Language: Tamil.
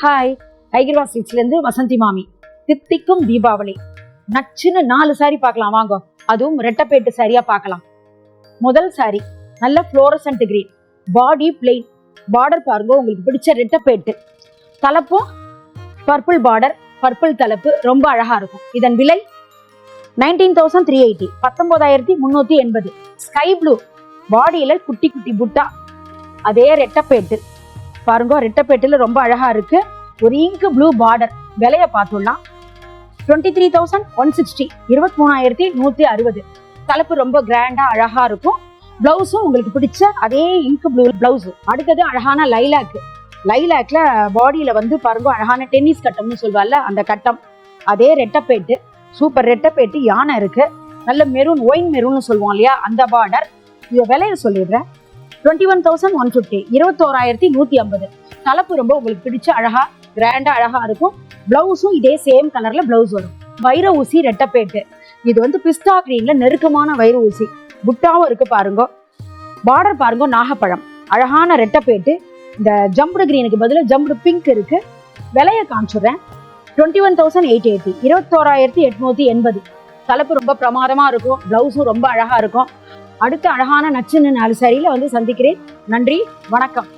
ஹாய், டைகர்வா ஸ்ட்ரீட்ஸ்லேருந்து வசந்தி மாமி. தித்திக்கும் தீபாவளி நச்சுன்னு 4 சாரி பார்க்கலாம் வாங்க. அதுவும் ரெட்டப்பேட்டு சாரியா பார்க்கலாம். முதல் சாரி நல்ல ஃப்ளோரசன்ட் கிரீன், பாடி பிளெயின், பார்டர் பாருங்க உங்களுக்கு பிடிச்ச ரெட்டப்பேட்டு, தலைப்பும் பர்பிள் பார்டர், பர்பிள் தலைப்பு ரொம்ப அழகா இருக்கும். இதன் விலை 19,380, 19,380. ஸ்கை ப்ளூ பாடியில குட்டி குட்டி புட்டா, அதே ரெட்டப்பேட்டு பாருங்க, ரெட்டப்பேட்டுல ரொம்ப அழகா இருக்கு. ஒரு இங்க் ப்ளூ பார்டர். விலைய பார்த்துடலாம். 23,160, 23,160. தலைப்பு ரொம்ப கிராண்டா அழகா இருக்கும். பிளவுஸும் உங்களுக்கு பிடிச்ச அதே இங்க் ப்ளூ பிளவுஸ். அடுத்தது அழகான லைலாக்ல பாடியில வந்து பாருங்க அழகான டென்னிஸ் கட்டம்னு சொல்வாள்ல அந்த கட்டம், அதே ரெட்டப்பேட்டு, சூப்பர் ரெட்டப்பேட்டு. யானை இருக்கு, நல்ல மெரூன், ஒயின் மெரூன் சொல்லுவோம் இல்லையா, அந்த பார்டர். இதை விலையை சொல்லிடுறேன். 21,150, 21,150. தலைப்பு ரொம்ப உங்களுக்கு பிடிச்ச அழகா கிராண்டா அழகா இருக்கும். பிளவுஸும் இதே சேம் கலர்ல பிளவுஸ் வரும். வைர ஊசி ரெட்டப்பேட்டு. இது வந்து பிஸ்டா கிரீன்ல நெருக்கமான வைர ஊசி, புட்டாவும் இருக்கு பாருங்க. பார்டர் பாருங்க நாகப்பழம், அழகான ரெட்டப்பேட்டு. இந்த ஜம்ப்டு கிரீனுக்கு பதிலாக ஜம்ப்டு பிங்க் இருக்கு. விலையை காமிச்சுடுறேன். 21,880, 21,880. தலைப்பு ரொம்ப பிரமாதமா இருக்கும். பிளவுஸும் ரொம்ப அழகா இருக்கும். அடுத்த அழகான நச்சுன்னு 4 சாரியில வந்து சந்திக்கிறேன். நன்றி, வணக்கம்.